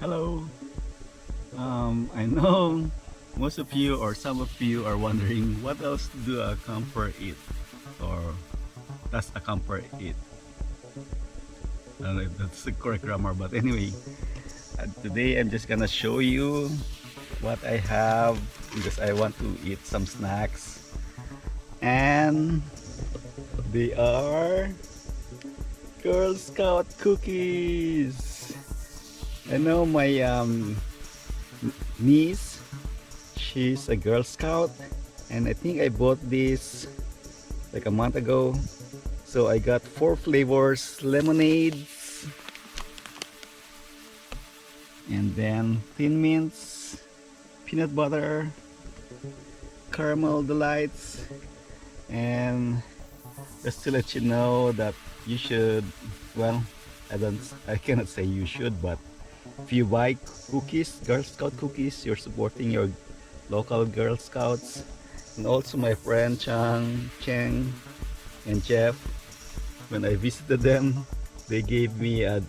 Hello. I know most of you or some of you are wondering what else do a camper eat or does a camper eat? I don't know if that's the correct grammar, but anyway, today I'm just gonna show you what I have because I want to eat some snacks, and they are Girl Scout cookies. I know my niece, she's a Girl Scout, and I think I bought this like a month ago. So I got 4 flavors: lemonades, and then thin mints, peanut butter, caramel delights, and just to let you know that you should, well, I cannot say you should, but if you buy cookies, Girl Scout cookies, you're supporting your local Girl Scouts. And also my friend Cheng and Jeff, when I visited them, they gave me a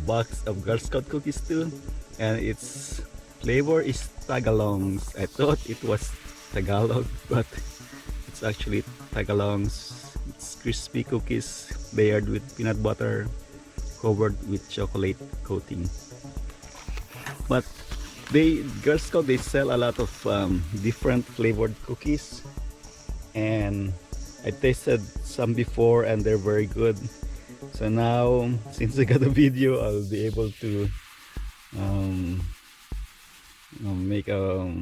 box of Girl Scout cookies too, and its flavor is tagalongs. I thought it was Tagalog, but it's actually tagalongs. It's crispy cookies layered with peanut butter, covered with chocolate coating. But Girl Scout, they sell a lot of different flavored cookies, and I tasted some before and they're very good. So now, since I got a video, I'll be able to um, make a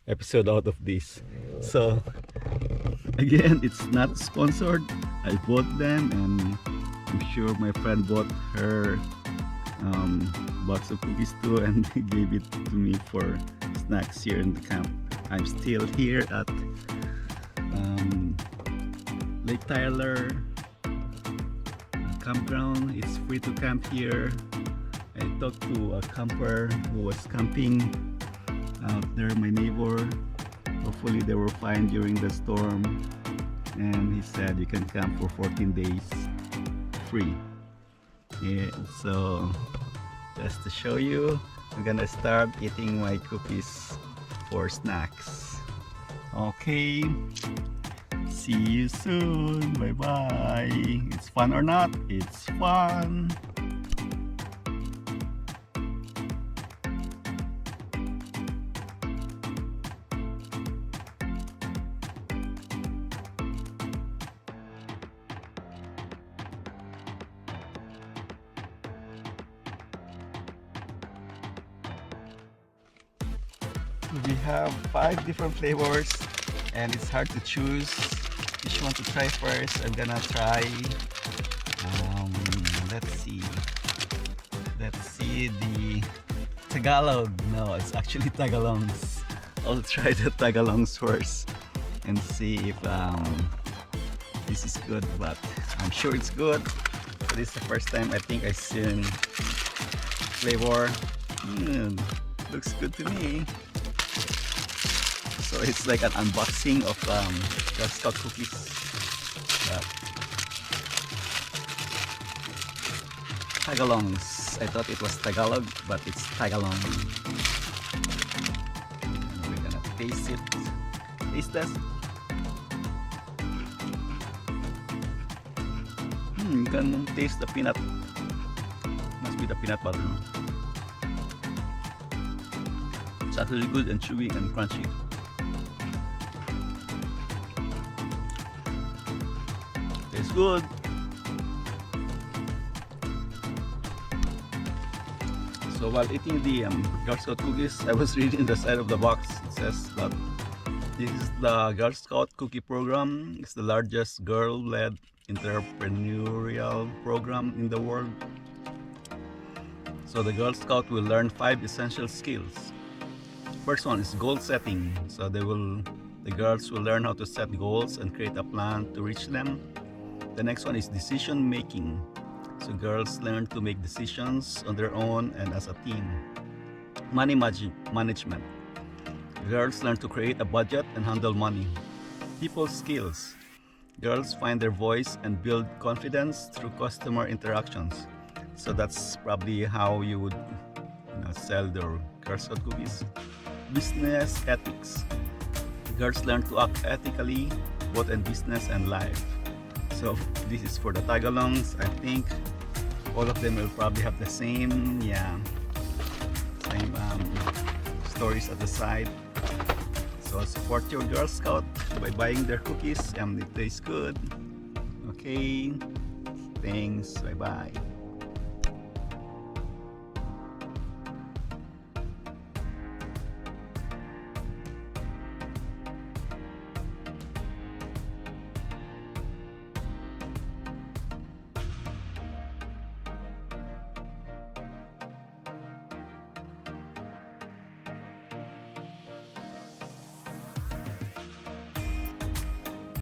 episode out of this. So again, it's not sponsored. I bought them, and I'm sure my friend bought her box of cookies too, and gave it to me for snacks here in the camp. I'm still here at Lake Tyler campground. It's free to camp here. I talked to a camper who was camping out there, my neighbor. Hopefully they were fine during the storm, and he said you can camp for 14 days free. Yeah, so just to show you, I'm gonna start eating my cookies for snacks. Okay, see you soon. Bye bye. It's fun or not? It's fun. We have 5 different flavors, and it's hard to choose which one to try first. I'm gonna try um, let's see the Tagalog. No, it's actually tagalongs. I'll try the tagalongs first and see if this is good, but I'm sure it's good. This is the first time I think I've seen flavor. Looks good to me. So it's like an unboxing of Girl Scout cookies. Tagalongs. I thought it was Tagalog, but it's Tagalong. We're gonna taste it. Taste test. You can taste the peanut. Must be the peanut butter. It's actually good and chewy and crunchy. It's good. So while eating the Girl Scout cookies, I was reading the side of the box. It says that this is the Girl Scout cookie program. It's the largest girl-led entrepreneurial program in the world. So the Girl Scout will learn 5 essential skills. First one is goal setting. So the girls will learn how to set goals and create a plan to reach them. The next one is decision making. So girls learn to make decisions on their own and as a team. Money management. Girls learn to create a budget and handle money. People skills. Girls find their voice and build confidence through customer interactions. So that's probably how you would, sell their Girl Scout cookies. Business ethics. Girls learn to act ethically, both in business and life. So this is for the tagalongs. I think all of them will probably have the same, same stories at the side. So support your Girl Scout by buying their cookies, and it tastes good. Okay, thanks, bye bye.